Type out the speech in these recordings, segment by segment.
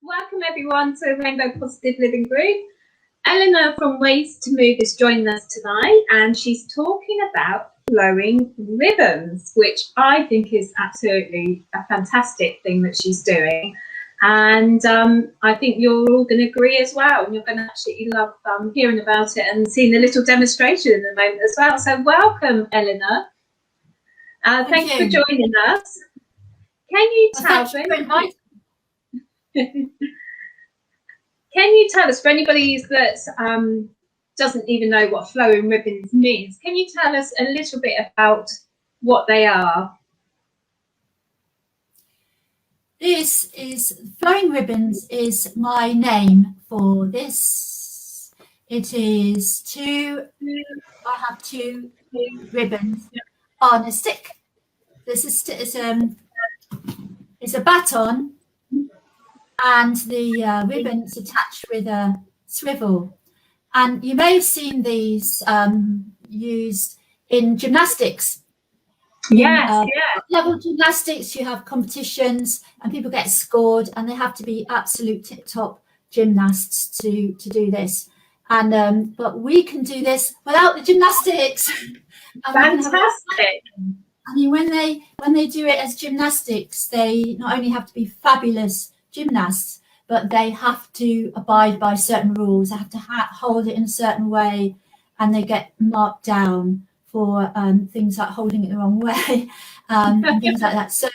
Welcome everyone to Rainbow Positive Living Group. Eleanor from Ways to Move is joining us tonight, and she's talking about flowing ribbons, which I think is absolutely a fantastic thing that she's doing. And I think you're all going to agree as well, and you're going to absolutely love hearing about it and seeing the little demonstration in a moment as well. So welcome, Eleanor. Thanks for joining us. Can you tell me? Can you tell us, for anybody that doesn't even know what flowing ribbons means, can you tell us a little bit about what they are? This is flowing ribbons is my name for this. It is I have two ribbons on a stick. This is it's a baton, and the ribbon is attached with a swivel. And you may have seen these used in gymnastics. Yes, level gymnastics, you have competitions and people get scored, and they have to be absolute tip-top gymnasts to do this. And but we can do this without the gymnastics. Fantastic. I mean, when they do it as gymnastics, they not only have to be fabulous gymnasts, but they have to abide by certain rules. They have to hold it in a certain way, and they get marked down for things like holding it the wrong way and things like that. So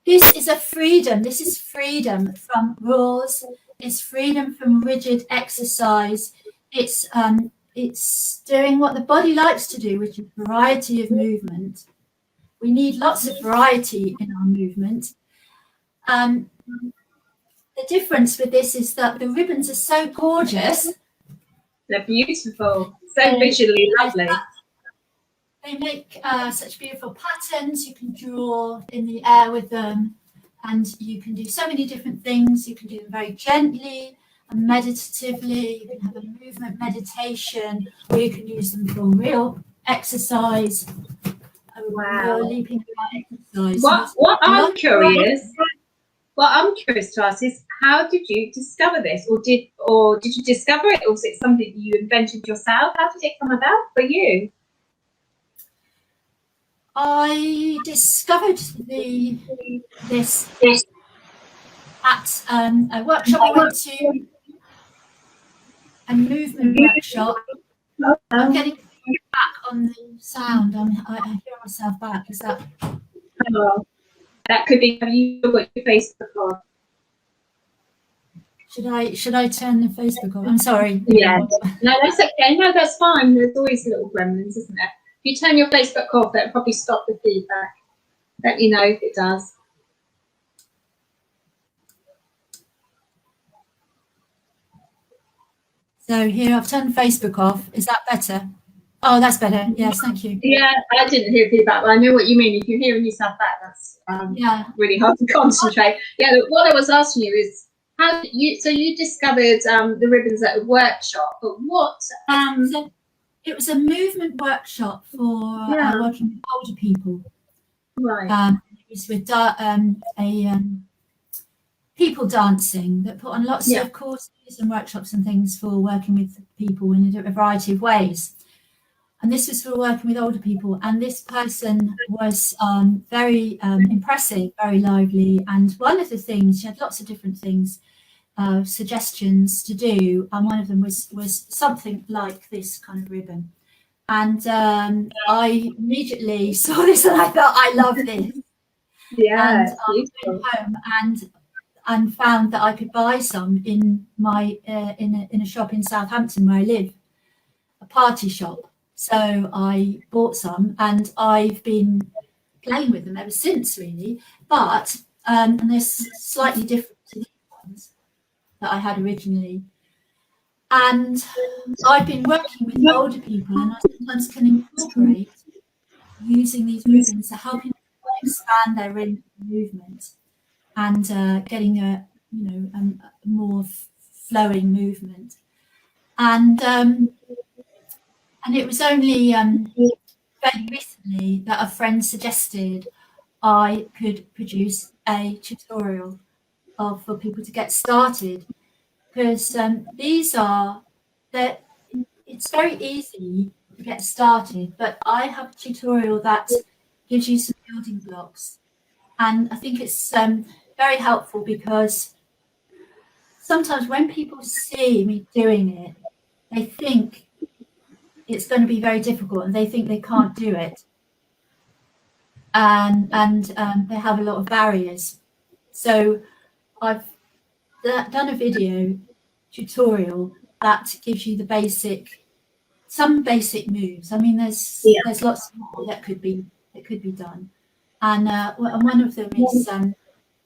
this is a freedom. This is freedom from rules. It's freedom from rigid exercise. It's doing what the body likes to do, which is variety of movement. We need lots of variety in our movement. The difference with this is that the ribbons are so gorgeous. They're beautiful, so visually lovely. They make such beautiful patterns. You can draw in the air with them, and you can do so many different things. You can do them very gently and meditatively. You can have a movement meditation, or you can use them for real exercise. Wow. Real leaping exercise. What I'm curious to ask is, how did you discover this, or did you discover it, or was it something you invented yourself? How did it come about for you? I discovered this at a workshop. I went to a movement workshop. I'm getting back on the sound. I hear myself back. Is that? Oh, that could be. Have you got your Facebook on? Should I turn the Facebook on? I'm sorry. Yeah. No, that's okay. No, that's fine. There's always little gremlins, isn't there? If you turn your Facebook off, that'll probably stop the feedback. Let me know if it does. So here, I've turned Facebook off. Is that better? Oh, that's better. Yes, thank you. Yeah, I didn't hear feedback, but I know what you mean. If you're hearing yourself back, that's really hard to concentrate. Yeah, what I was asking you is, how did you? So you discovered the ribbons at a workshop, but what? So it was a movement workshop for working with older people. Right. It was with people dancing that put on lots of courses and workshops and things for working with people in a variety of ways. And this was for working with older people. And this person was very impressive, very lively. And one of the things, she had lots of different things, suggestions to do. And one of them was something like this kind of ribbon. And I immediately saw this and I thought, I love this. Yeah. And I went home and found that I could buy some in my in a shop in Southampton where I live, a party shop. So I bought some, and I've been playing with them ever since, really. But and they're slightly different to the ones that I had originally. And I've been working with older people, and I sometimes can incorporate using these ribbons to help them expand their range of movement and getting a more flowing movement. And it was only very recently that a friend suggested I could produce a tutorial for people to get started, because it's very easy to get started, but I have a tutorial that gives you some building blocks, and I think it's very helpful, because sometimes when people see me doing it, they think it's going to be very difficult, and they think they can't do it, and they have a lot of barriers. So I've done a video tutorial that gives you some basic moves. I mean, there's lots more that could be done, and one of them is,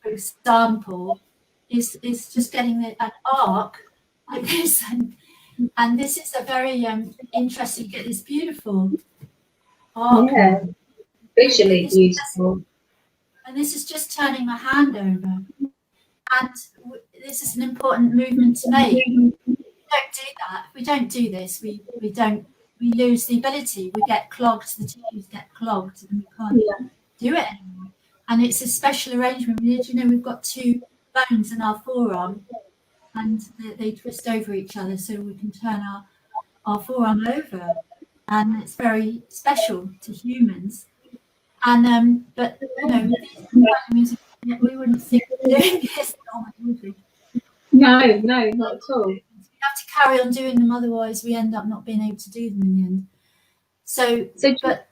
for example, is just getting an arc like this, and this is a very interesting. You get this beautiful arc, visually beautiful, and this is just turning my hand over, and this is an important movement to make. If we don't do this, we lose the ability. We get clogged, the tissues get clogged, and we can't do it anymore. And it's a special arrangement. We've got two bones in our forearm, and they twist over each other, so we can turn our forearm over, and it's very special to humans. And but music, we wouldn't think of doing this normally, would we? No, not at all. We have to carry on doing them, otherwise we end up not being able to do them in the end. So is this that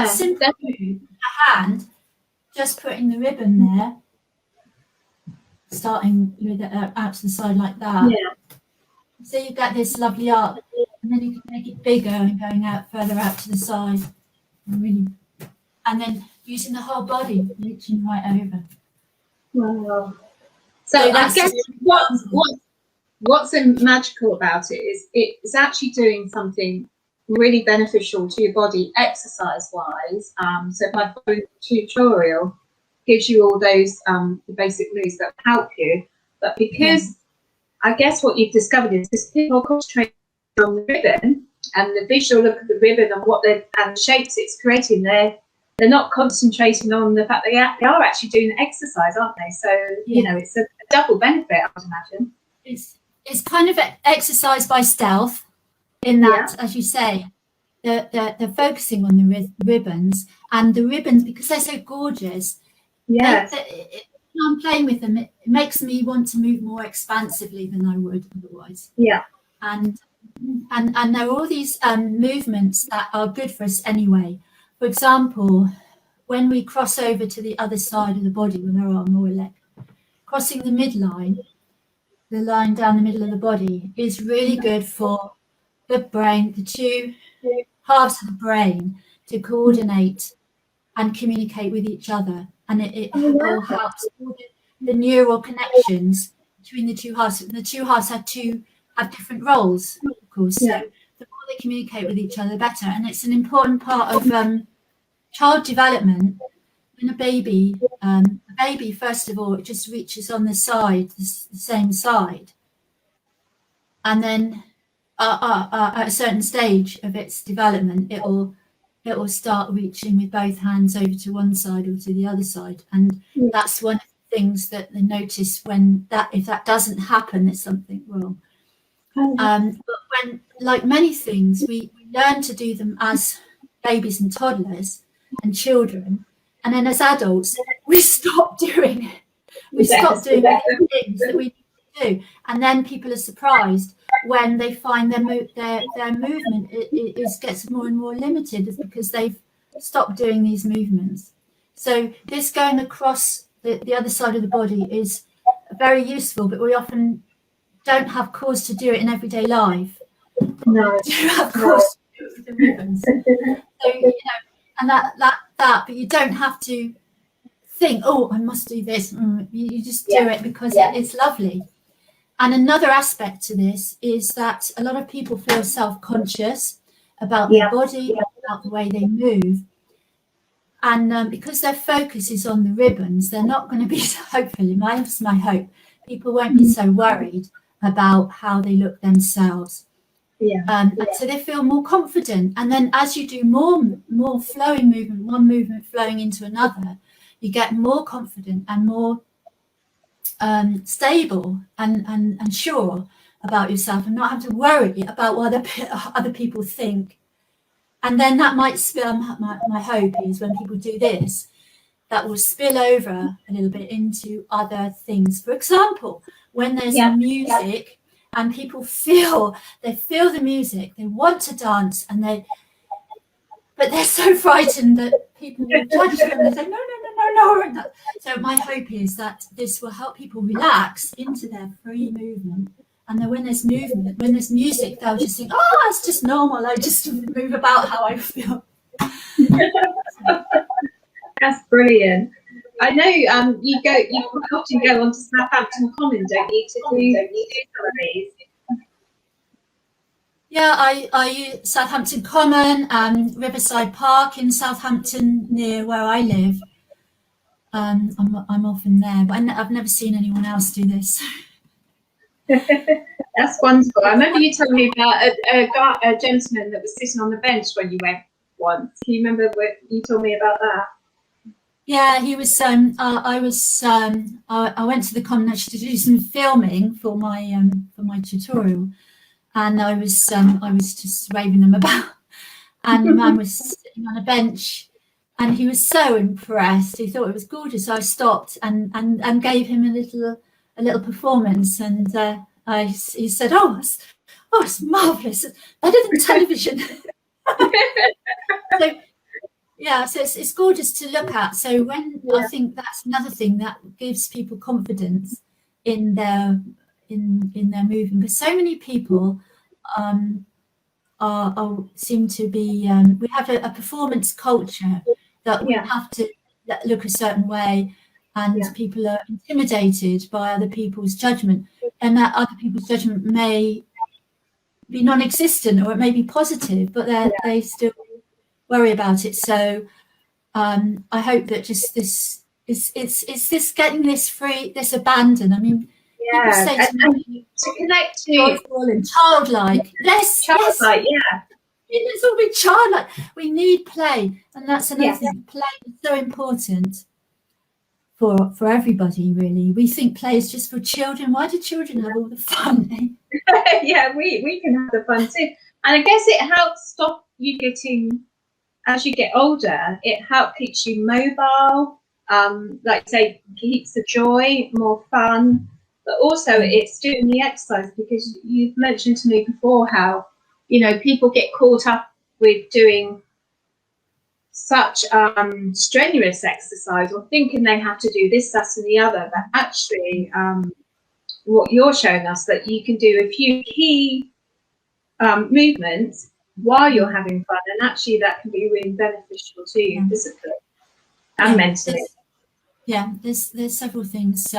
simple move, a hand, just putting the ribbon there, starting with it out to the side like that. So you get this lovely arc, and then you can make it bigger and going out further out to the side, and then using the whole body, reaching right over. Wow. So I guess what's magical about it is it's actually doing something really beneficial to your body exercise-wise. So my tutorial gives you all those the basic moves that help you, but because I guess what you've discovered is this people concentrate on the ribbon and the visual look of the ribbon and and the shapes it's creating. They're not concentrating on the fact they are actually doing the exercise, aren't they? So it's a double benefit, I would imagine. It's kind of exercise by stealth, in that, as you say, they're focusing on the ribbons, and the ribbons, because they're so gorgeous. I'm playing with them, it makes me want to move more expansively than I would otherwise. And there are all these movements that are good for us anyway. For example, when we cross over to the other side of the body with our arm or leg, crossing the midline, the line down the middle of the body, is really good for the brain, the two halves of the brain, to coordinate and communicate with each other. And it all helps the neural connections between the two halves. The two halves have different roles, of course. So the more they communicate with each other, the better. And it's an important part of child development. When a baby, first of all, it just reaches on the side, the same side, and then at a certain stage of its development, it will start reaching with both hands over to one side or to the other side. And that's one of the things that they notice if that doesn't happen, there's something wrong. But when, like many things, we learn to do them as babies and toddlers and children, and then as adults, we stop doing it. We stop doing the things that we need to do. And then people are surprised when they find their movement gets more and more limited, is because they've stopped doing these movements. So this going across the other side of the body is very useful, but we often don't have cause to do it in everyday life. No. You have cause to do it with the ribbons. So, and but you don't have to think, oh, I must do this. You just do it because it's lovely. And another aspect to this is that a lot of people feel self-conscious about their body, about the way they move. And because their focus is on the ribbons, they're not going to be, hopefully, that's my hope, people won't be so worried about how they look themselves. So they feel more confident. And then as you do more flowing movement, one movement flowing into another, you get more confident and more stable and sure about yourself, and not have to worry about what other people think. And then that might spill, my hope is when people do this, that will spill over a little bit into other things. For example, when there's music and people feel the music, they want to dance, but they're so frightened that people will judge them and say, no. So my hope is that this will help people relax into their free movement. And then when there's music, they'll just think, oh, it's just normal. I just move about how I feel. That's brilliant. I know you often go onto Southampton Common, don't you, to do some of these? Yeah, I use Southampton Common and Riverside Park in Southampton, near where I live. I'm often there, but I've never seen anyone else do this. That's wonderful. I remember you telling me about a gentleman that was sitting on the bench when you went once. Can you remember what you told me about that? Yeah, he was. I went to the Common actually to do some filming for my tutorial, and I was just raving them about. And the man was sitting on a bench, and he was so impressed. He thought it was gorgeous. So I stopped and gave him a little performance, and he said, "Oh, it's marvelous, better than television." So yeah, so it's gorgeous to look at. So I think that's another thing that gives people confidence in their moving, because so many people seem to be. We have a performance culture that we have to look a certain way. And people are intimidated by other people's judgment, and that other people's judgment may be non-existent, or it may be positive, but they still worry about it. So I hope that just this is this getting this free, this abandon. I mean, people say to connect to joyful and childlike. Yes, let's all be childlike. We need play, and that's another thing. Play is so important for everybody, really. We think play is just for children. Why do children have all the fun? Yeah, we can have the fun too. And I guess it helps stop you getting, as you get older, it helps keeps you mobile, like say, keeps the joy, more fun, but also it's doing the exercise, because you've mentioned to me before how, people get caught up with doing such strenuous exercise, or thinking they have to do this, that, and the other. But actually, what you're showing us, that you can do a few key movements while you're having fun, and actually that can be really beneficial to you physically and mentally. There's several things.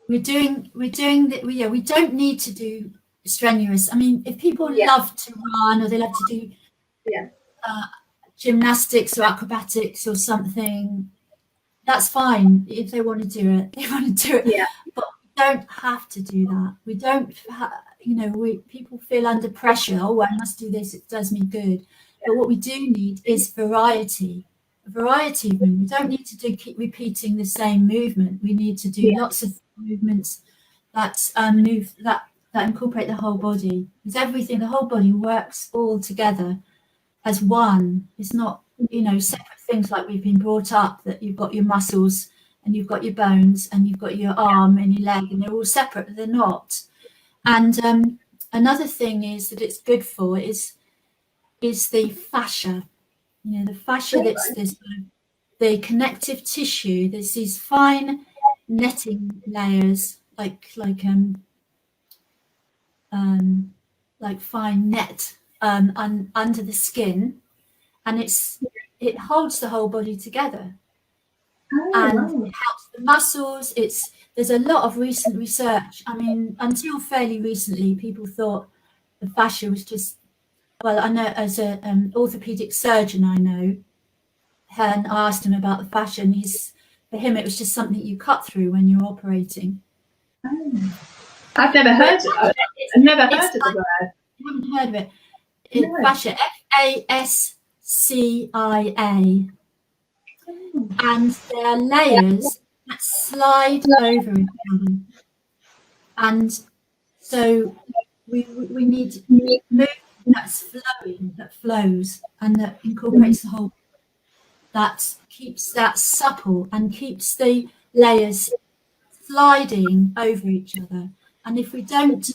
We don't need to do strenuous. I mean, if people love to run, or they love to do gymnastics or acrobatics or something, that's fine. If they want to do it, but we don't have to do that. We don't people feel under pressure. Oh, I must do this, it does me good. But what we do need is variety of movement. We don't need to keep repeating the same movement. We need to do lots of movements that incorporate the whole body, because the whole body works all together as one. It's not, separate things like we've been brought up, that you've got your muscles and you've got your bones and you've got your arm and your leg, and they're all separate. They're not. And another thing is that it's good for is the fascia. The fascia, that's this the connective tissue. There's these fine netting layers, like fine net under the skin, and it holds the whole body together. It helps the muscles. There's a lot of recent research. I mean, until fairly recently, people thought the fascia was just, well, I know as an orthopedic surgeon, and I asked him about the fascia, and for him it was just something you cut through when you're operating. I've never heard of it. I've never heard of the word. You haven't heard of it? Fascia, Fascia, CIA, and they are layers that slide over each other. And so we need movement that's flowing, that flows, and that incorporates the whole, that keeps that supple and keeps the layers sliding over each other. And if we don't,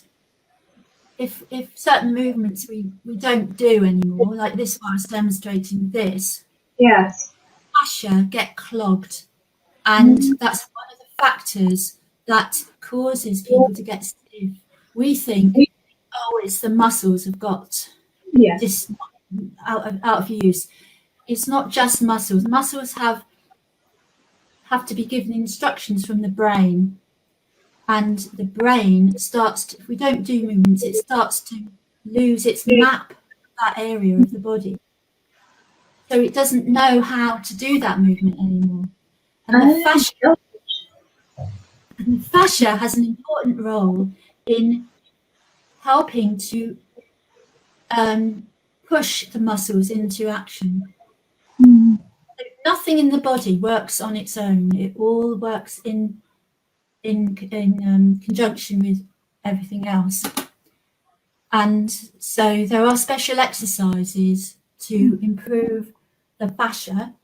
if certain movements we don't do anymore, like this one I was demonstrating this, Yes. fascia get clogged, and that's one of the factors that causes people to get stiff. We think, oh, it's the muscles have got this out of use. It's not just muscles. Muscles have to be given instructions from the brain, and the brain starts to, if we don't do movements, it starts to lose its map of that area of the body. So it doesn't know how to do that movement anymore. And the fascia has an important role in helping to push the muscles into action. So nothing in the body works on its own. It all works in conjunction with everything else. And so there are special exercises to improve the fascia,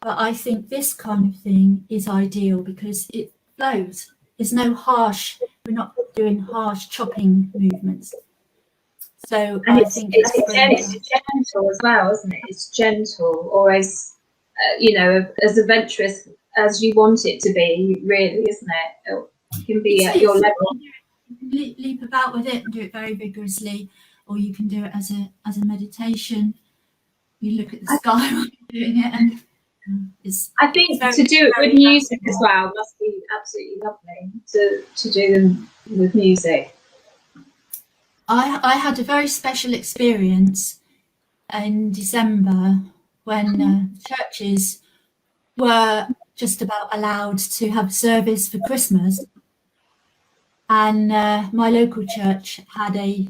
but I think this kind of thing is ideal because it flows. There's no harsh, we're not doing harsh chopping movements. So and I think it's gentle as well, isn't it? It's gentle, or as as adventurous as you want it to be, really, isn't it? It can be at your level. You can leap about with it and do it very vigorously, or you can do it as a meditation. You look at the sky while you're doing it, and I think to do it with music as well must be absolutely lovely to do them with music. I had a very special experience in December when churches were just about allowed to have service for Christmas, and my local church had a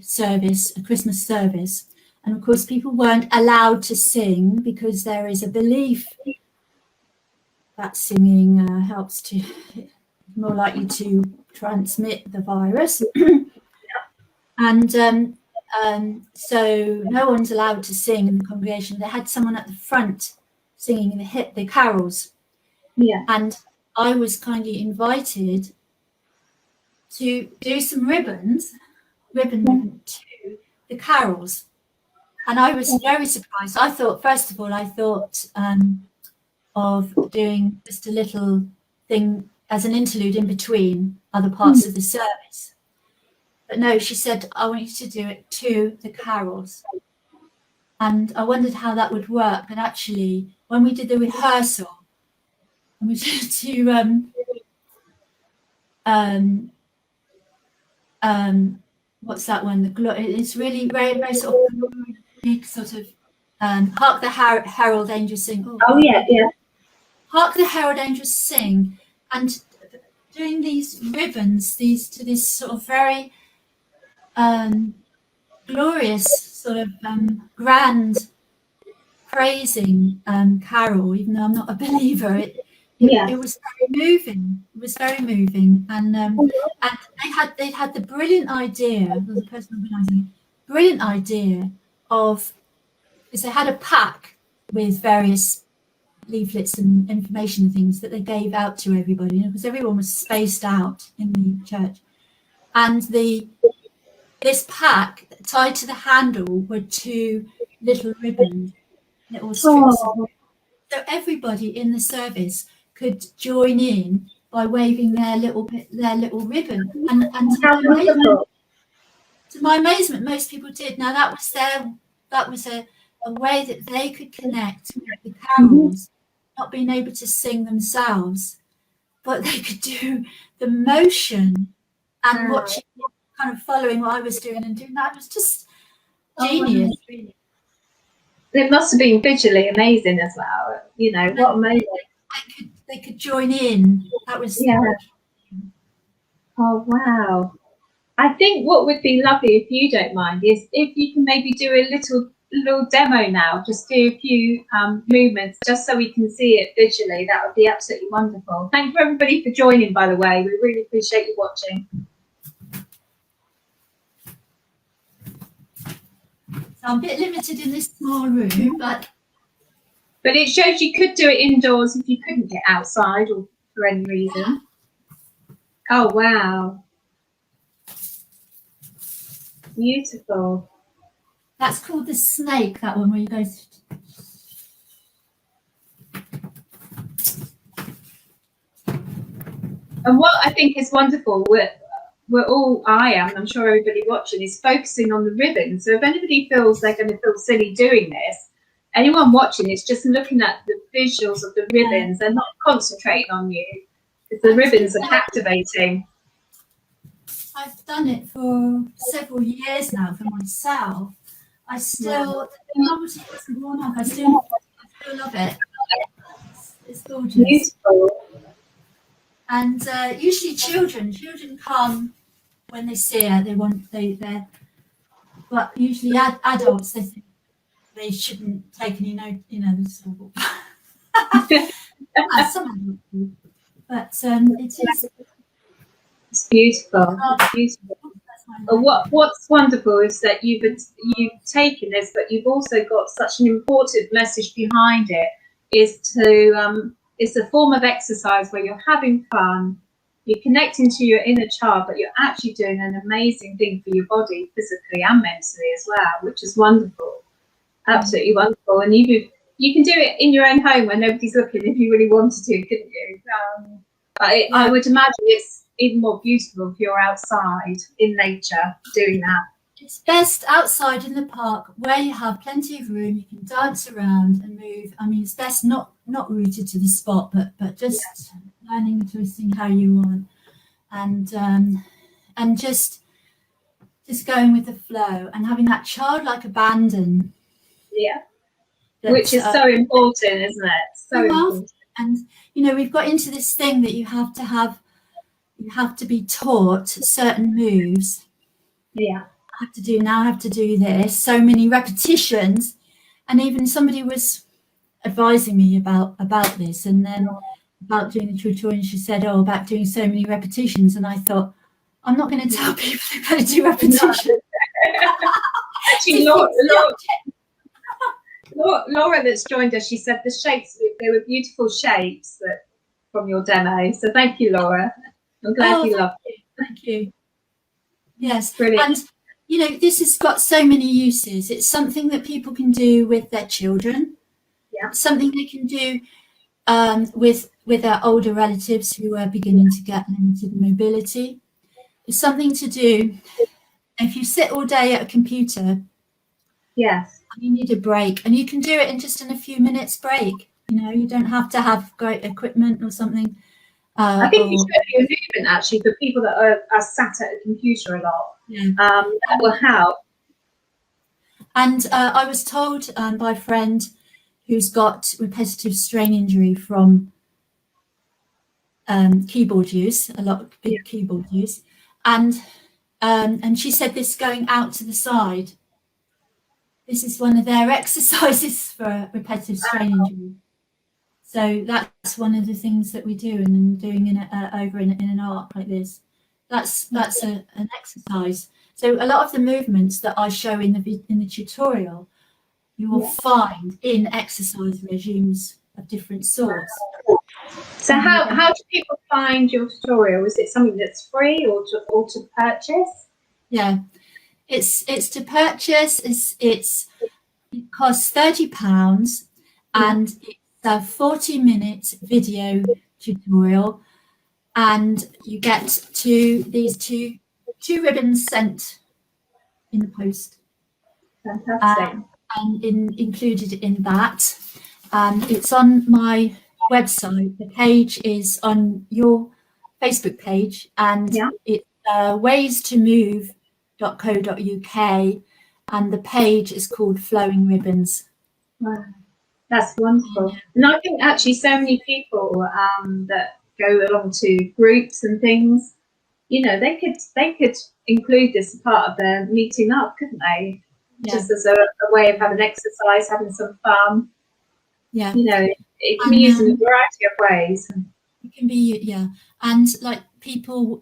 Christmas service, and of course people weren't allowed to sing because there is a belief that singing helps to, more likely to transmit the virus. And so no one's allowed to sing in the congregation. They had someone at the front singing the carols. Yeah. And I was kindly invited to do some ribbon to the carols. And I was very surprised. I thought, first of all, of doing just a little thing as an interlude in between other parts of the service. But no, she said, I want you to do it to the carols. And I wondered how that would work. And actually, when we did the rehearsal, and we did what's that one? It's really very, very sort of big sort of Hark the Herald Angels Sing. Oh yeah. Hark the Herald Angels Sing, and doing these ribbons, to this sort of very glorious sort of grand praising carol, even though I'm not a believer. It was very moving. It was very moving, and they had the brilliant idea. The person organising, brilliant idea of, because they had a pack with various leaflets and information and things that they gave out to everybody, because everyone was spaced out in the church, and this pack tied to the handle were 2 little ribbons, little strips. So everybody in the service could join in by waving their little ribbon, and to my amazement, most people did. Now that was a way that they could connect with the carols, not being able to sing themselves, but they could do the motion and watching, kind of following what I was doing and doing that. It was just genius, really. It must have been visually amazing as well. What amazing. They could join in. That was Oh wow. I think what would be lovely, if you don't mind, is if you can maybe do a little little demo now. Just do a few movements just so we can see it visually. That would be absolutely wonderful. Thank you everybody for joining, by the way. We really appreciate you watching. So I'm a bit limited in this small room, but it shows you could do it indoors if you couldn't get outside or for any reason. Oh, wow. Beautiful. That's called the snake, that one where you go. And what I think is wonderful, I'm sure everybody watching is focusing on the ribbon. So if anybody feels they're going to feel silly doing this, anyone watching is just looking at the visuals of the ribbons. They're not concentrating on you. Because the ribbons are captivating. I've done it for several years now for myself. I still, the novelty isn't worn off. I still love it. It's gorgeous. Beautiful. And usually children come when they see it. But usually adults, they think they shouldn't take any note. You know, some adults do. But it is. It's beautiful. Beautiful. What's wonderful is that you've taken this, but you've also got such an important message behind it. It's a form of exercise where you're having fun, you're connecting to your inner child, but you're actually doing an amazing thing for your body, physically and mentally as well, which is wonderful. Absolutely wonderful. And you can do it in your own home when nobody's looking if you really wanted to, couldn't you? I would imagine it's even more beautiful if you're outside in nature doing that. It's best outside in the park where you have plenty of room. You can dance around and move. I mean, it's best not rooted to the spot, but just learning and twisting how you want, and just going with the flow and having that childlike abandon. Yeah, which is so important, isn't it? So important. And we've got into this thing that you have to be taught certain moves. Yeah. I have to do this, so many repetitions. And even somebody was advising me about this, and then about doing the tutorial, and she said, about doing so many repetitions. And I thought, I'm not going to tell people they've got to do repetitions. Actually, Laura that's joined us, she said the shapes, they were beautiful shapes from your demo. So thank you, Laura. I'm glad you loved it. Thank you. Yes. Brilliant. And this has got so many uses. It's something that people can do with their children. Yeah. Something they can do with their older relatives who are beginning to get limited mobility. It's something to do if you sit all day at a computer. Yes. You need a break, and you can do it in just a few minutes break. You don't have to have great equipment or something. I think you should be a movement actually for people that are sat at a computer a lot. Yeah. That will help. And I was told by a friend who's got repetitive strain injury from keyboard use, a lot of big keyboard use, and she said this going out to the side. This is one of their exercises for repetitive strain injury. So that's one of the things that we do, and then doing over in an arc like this. That's an exercise. So a lot of the movements that I show in the tutorial, you will find in exercise regimes of different sorts. So how do people find your tutorial? Is it something that's free or to purchase? Yeah, it's to purchase. It costs £30, and it's a 40-minute video tutorial, and you get these two ribbons sent in the post. Fantastic. And included in that, it's on my website. The page is on your Facebook page, and it's waystomove.co.uk, and the page is called Flowing Ribbons. Wow. That's wonderful. And I think actually so many people that go along to groups and things, they could include this as part of their meeting up, couldn't they? just as a way of having exercise, having some fun. Yeah. You know, it can be used in a variety of ways. It can be, and like people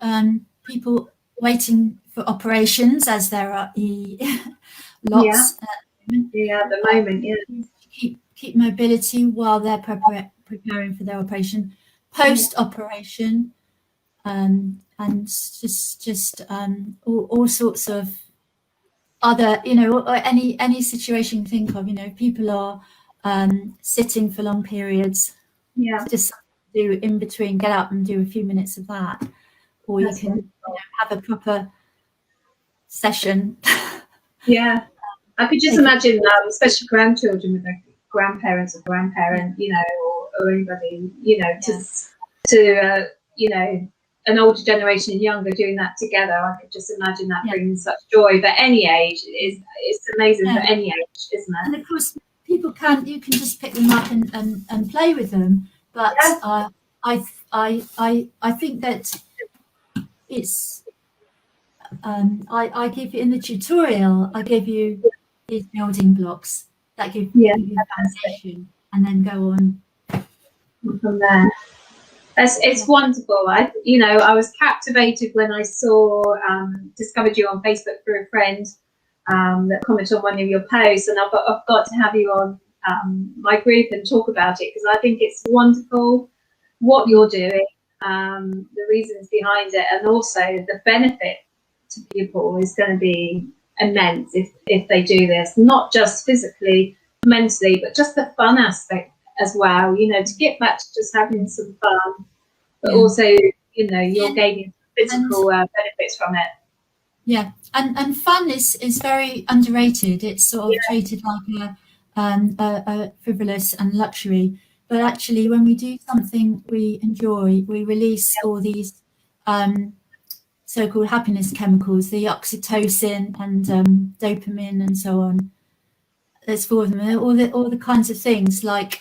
waiting for operations, as there are lots at the moment. Keep mobility while they're preparing for their operation, post operation, and just all sorts of other, or any situation you think of. People are sitting for long periods. Just do in between, get up and do a few minutes of that, or you can have a proper session. Yeah, I could just imagine, especially grandchildren with their grandparents or grandparent, or anybody, to an older generation and younger doing that together. I could just imagine that brings such joy. But any age, it's amazing for any age, isn't it? And of course, you can just pick them up and play with them. But I think that it's I give you in the tutorial. I give you these building blocks that give you the foundation, and then go on from there. It's wonderful. I was captivated when I saw discovered you on Facebook through a friend that commented on one of your posts, and I've got to have you on my group and talk about it, because I think it's wonderful what you're doing, the reasons behind it, and also the benefit to people is going to be immense if they do this, not just physically, mentally, but just the fun aspect as well, to get back to just having some fun, but also, you're gaining physical benefits from it. Yeah, and fun is very underrated. It's sort of treated like a frivolous and luxury, but actually when we do something we enjoy, we release all these so-called happiness chemicals, the oxytocin and dopamine and so on. There's four of them. All the kinds of things, like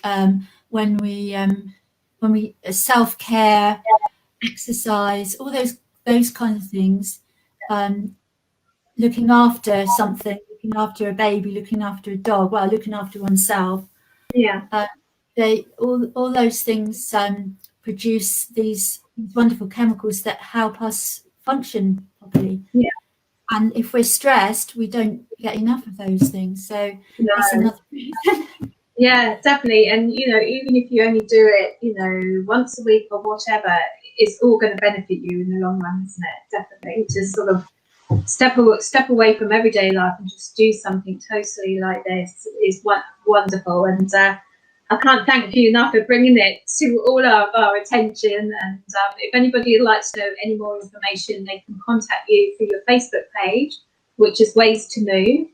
when we self-care, exercise, all those kinds of things. Looking after something, looking after a baby, looking after a dog, looking after oneself. All those things produce these wonderful chemicals that help us function properly. And if we're stressed, we don't get enough of those things. So that's another reason. Yeah, definitely. And even if you only do it, once a week or whatever, it's all going to benefit you in the long run, isn't it? Definitely, to sort of step away from everyday life and just do something totally like this is wonderful. And I can't thank you enough for bringing it to all of our attention. And if anybody would like to know any more information, they can contact you through your Facebook page, which is Ways to Move.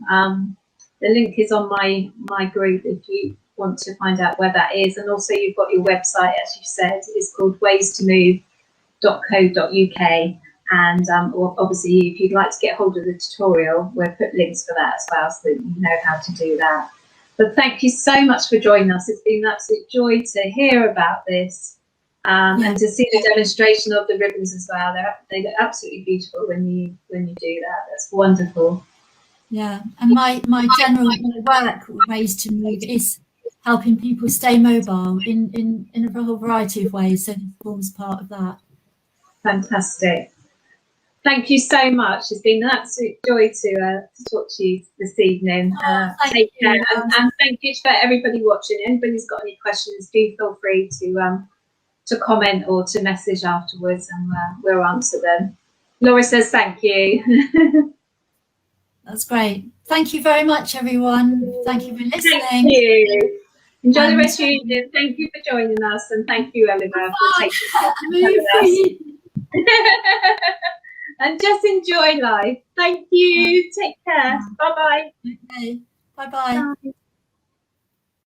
The link is on my group if you want to find out where that is. And also you've got your website, as you said, it's called waystoMove.co.uk. And obviously, if you'd like to get hold of the tutorial, we'll put links for that as well, so that you know how to do that. But thank you so much for joining us. It's been an absolute joy to hear about this and to see the demonstration of the ribbons as well. They look absolutely beautiful when you do that. That's wonderful. Yeah, and my general work with Ways to Move is helping people stay mobile in a whole variety of ways. So it forms part of that. Fantastic. Thank you so much. It's been an absolute joy to talk to you this evening. Take care, and thank you for everybody watching. Anybody who's got any questions, do feel free to comment or to message afterwards, and we'll answer them. Laura says thank you. That's great. Thank you very much, everyone. Thank you for listening. Thank you. Enjoy the rest of your evening. Thank you for joining us, and thank you, Eleanor, for taking and just enjoy life. Thank you. Take care. Bye-bye. Okay. Bye-bye.